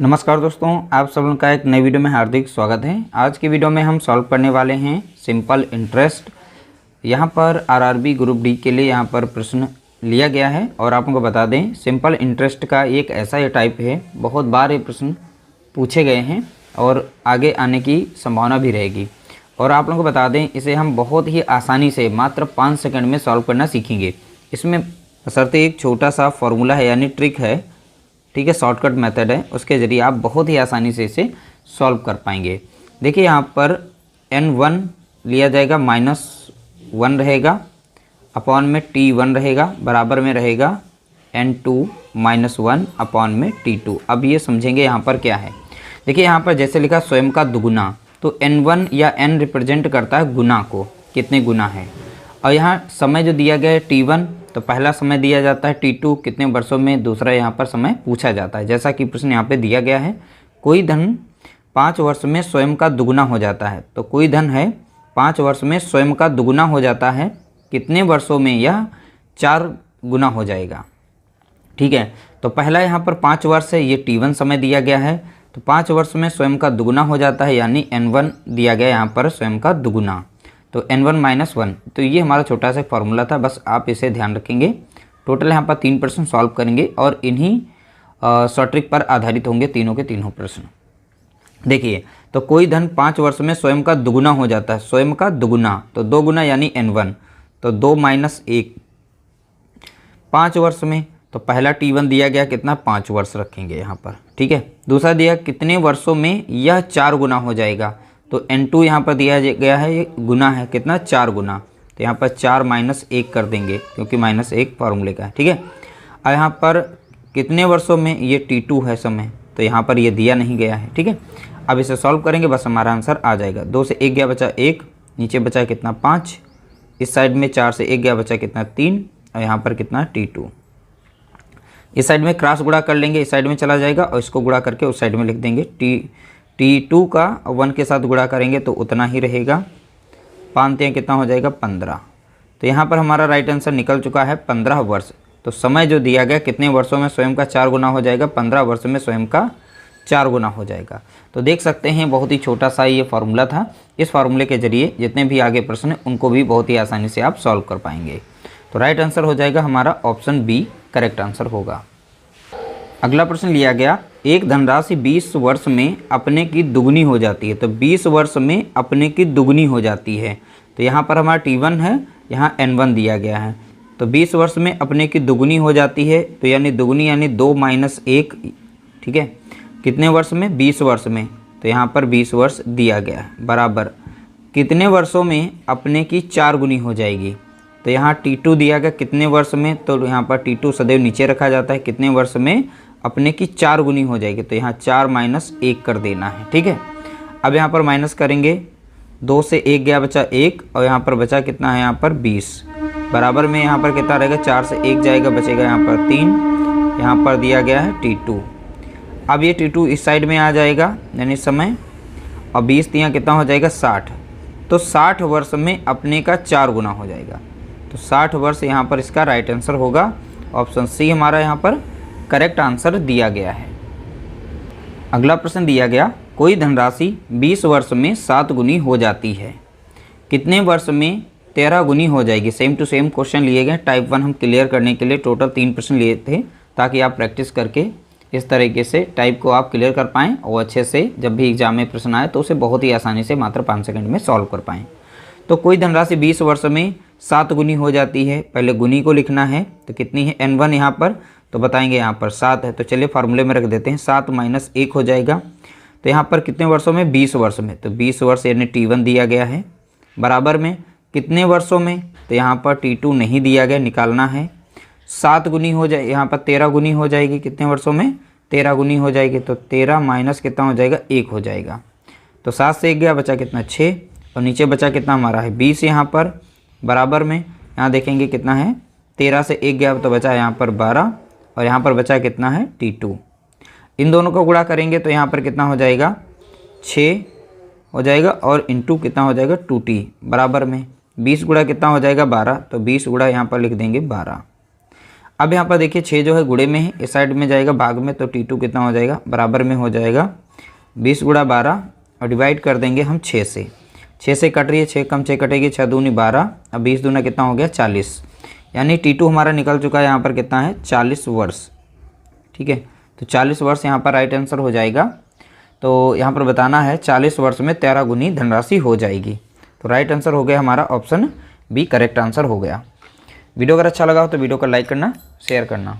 नमस्कार दोस्तों, आप सब लोगों का एक नई वीडियो में हार्दिक स्वागत है। आज की वीडियो में हम सॉल्व करने वाले हैं सिंपल इंटरेस्ट। यहाँ पर आरआरबी ग्रुप डी के लिए यहाँ पर प्रश्न लिया गया है और आप लोगों को बता दें सिंपल इंटरेस्ट का एक ऐसा ये टाइप है, बहुत बार ये प्रश्न पूछे गए हैं और आगे आने की संभावना भी रहेगी। और आप लोगों को बता दें इसे हम बहुत ही आसानी से मात्र 5 सेकंड में सॉल्व करना सीखेंगे। इसमें बशर्ते एक छोटा सा फॉर्मूला है यानी ट्रिक है, ठीक है, शॉर्टकट मेथड है, उसके ज़रिए आप बहुत ही आसानी से इसे सॉल्व कर पाएंगे। देखिए यहाँ पर n1 लिया जाएगा -1 रहेगा, अपॉन में t1 रहेगा, बराबर में रहेगा n2 -1 अपॉन में t2। अब ये समझेंगे यहाँ पर क्या है। देखिए यहाँ पर जैसे लिखा स्वयं का दुगुना, तो n1 या n रिप्रेजेंट करता है गुना को, कितने गुना है। और यहाँ समय जो दिया गया है t1, तो पहला समय दिया जाता है t2 कितने वर्षों में, दूसरा यहाँ पर समय पूछा जाता है। जैसा कि प्रश्न यहाँ पे दिया गया है, कोई धन 5 वर्ष में स्वयं का दुगुना हो जाता है। तो कोई धन है 5 वर्ष में स्वयं का दुगुना हो जाता है, कितने वर्षों में यह 4 गुना हो जाएगा। ठीक है, तो पहला यहाँ पर 5 वर्ष है, ये t1 समय दिया गया है, तो 5 वर्ष में स्वयं का दुगुना हो जाता है, यानी n1 दिया गया यहाँ पर स्वयं का दुगुना, तो n1 -1। तो ये हमारा छोटा सा फॉर्मूला था, बस आप इसे ध्यान रखेंगे। टोटल यहाँ पर 3 प्रश्न सॉल्व करेंगे और इन्हीं शॉर्ट ट्रिक पर आधारित होंगे तीनों के तीनों प्रश्न। देखिए, तो कोई धन 5 वर्ष में स्वयं का दुगुना हो जाता है, स्वयं का दुगुना, तो 2 गुना यानी n1, तो 2 - 1 5 वर्ष में, तो पहला t1 दिया गया कितना 5 वर्ष रखेंगे यहाँ पर, ठीक है। दूसरा दिया कितने वर्षों में यह 4 गुना हो जाएगा, तो n2 यहाँ पर दिया गया है, ये गुना है कितना 4 गुना, तो यहाँ पर 4 - 1 कर देंगे क्योंकि -1 फार्मूले का है, ठीक है। और यहाँ पर कितने वर्षों में, ये t2 है समय, तो यहाँ पर ये दिया नहीं गया है, ठीक है। अब इसे सॉल्व करेंगे, बस हमारा आंसर आ जाएगा। 2 से 1 गया बचा 1, नीचे बचा कितना 5, इस साइड में 4 से 1 गया बचा कितना 3, और यहाँ पर कितना t2। इस साइड में क्रॉस गुणा कर लेंगे, इस साइड में चला जाएगा और इसको गुणा करके उस साइड में लिख देंगे। t2 का 1 के साथ गुणा करेंगे तो उतना ही रहेगा, 5 कितना हो जाएगा 15। तो यहाँ पर हमारा राइट आंसर निकल चुका है 15 वर्ष। तो समय जो दिया गया कितने वर्षों में स्वयं का 4 गुना हो जाएगा, 15 वर्ष में स्वयं का 4 गुना हो जाएगा। तो देख सकते हैं बहुत ही छोटा सा ये फार्मूला था। इस फार्मूले के जरिए जितने भी आगे प्रश्न हैं उनको भी बहुत ही आसानी से आप सॉल्व कर पाएंगे। तो राइट आंसर हो जाएगा हमारा ऑप्शन बी, करेक्ट आंसर होगा। अगला प्रश्न लिया गया, एक धनराशि 20 वर्ष में अपने की दुगनी हो जाती है। तो 20 वर्ष में अपने की दुगनी हो जाती है, तो यहाँ पर हमारा t1 है, यहाँ n1 दिया गया है। तो 20 वर्ष में अपने की दुगनी हो जाती है, तो यानी दुगनी यानी 2 - 1, ठीक है, कितने वर्ष में 20 वर्ष में, तो यहाँ पर 20 वर्ष दिया गया है, बराबर कितने वर्षों में अपने की 4 गुनी हो जाएगी। तो यहाँ t2 दिया गया कितने वर्ष में, तो यहाँ पर t2 सदैव नीचे रखा जाता है, कितने वर्ष में अपने की 4 गुनी हो जाएगी, तो यहाँ 4 - 1 कर देना है, ठीक है। अब यहाँ पर माइनस करेंगे, 2 से 1 गया बचा 1, और यहाँ पर बचा कितना है यहाँ पर 20, बराबर में यहाँ पर कितना रहेगा, 4 से 1 जाएगा, बचेगा यहाँ पर 3, यहाँ पर दिया गया है t2। अब ये t2 इस साइड में आ जाएगा यानी समय, और 20 यहाँ कितना हो जाएगा 60, तो 60 वर्ष में अपने का 4 गुना हो जाएगा। तो 60 वर्ष यहाँ पर इसका राइट आंसर होगा, ऑप्शन सी हमारा यहाँ पर करेक्ट आंसर दिया गया है। अगला प्रश्न दिया गया, कोई धनराशि 20 वर्ष में 7 गुनी हो जाती है, कितने वर्ष में 13 गुनी हो जाएगी। सेम टू सेम क्वेश्चन लिए गए, टाइप 1 हम क्लियर करने के लिए टोटल 3 प्रश्न लिए थे, ताकि आप प्रैक्टिस करके इस तरीके से टाइप को आप क्लियर कर पाएँ और अच्छे से जब भी एग्जाम में प्रश्न आए तो उसे बहुत ही आसानी से मात्र 5 सेकंड में सॉल्व कर पाएँ। तो कोई धनराशि 20 वर्ष में 7 गुनी हो जाती है, पहले गुनी को लिखना है, तो कितनी है n1 यहाँ पर, तो बताएंगे यहाँ पर 7 है, तो चलिए फार्मूले में रख देते हैं, 7 - 1 हो जाएगा। तो यहाँ पर कितने वर्षों में 20 वर्ष में, तो 20 वर्ष यानी t1 दिया गया है, बराबर में कितने वर्षों में, तो यहाँ पर t2 नहीं दिया गया, निकालना है। 7 गुनी हो जाए, यहाँ पर 13 गुनी हो जाएगी, कितने वर्षों में 13 गुनी हो जाएगी, तो 13 माइनस कितना हो जाएगा 1 हो जाएगा। तो 7 से 1 गया बचा कितना 6, और नीचे बचा कितना हमारा है 20 यहाँ पर, बराबर में यहाँ देखेंगे कितना है 13 से 1 गया तो बचा यहाँ पर 12, और यहाँ पर बचा कितना है t2। इन दोनों को गुणा करेंगे तो यहाँ पर कितना हो जाएगा 6 हो जाएगा, और इंटू कितना हो जाएगा 2t, बराबर में 20 गुणा कितना हो जाएगा 12, तो 20 गुणा यहाँ पर लिख देंगे 12। अब यहाँ पर देखिए 6 जो है गुणे में है, इस साइड में जाएगा भाग में, तो T2 कितना हो जाएगा, बराबर में हो जाएगा 20 गुणा 12 और डिवाइड कर देंगे हम 6 से। 6 से कट रही है, 6 कम 6 कटेगी, 6 दूनी 12, अब 20 दूना कितना हो गया 40, यानी T2 हमारा निकल चुका है यहाँ पर कितना है 40 वर्ष। ठीक है, तो 40 वर्ष यहाँ पर राइट आंसर हो जाएगा। तो यहाँ पर बताना है 40 वर्ष में 13 गुनी धनराशि हो जाएगी। तो राइट आंसर हो गया हमारा ऑप्शन बी, करेक्ट आंसर हो गया। वीडियो अगर अच्छा लगा हो तो वीडियो को लाइक करना, शेयर करना।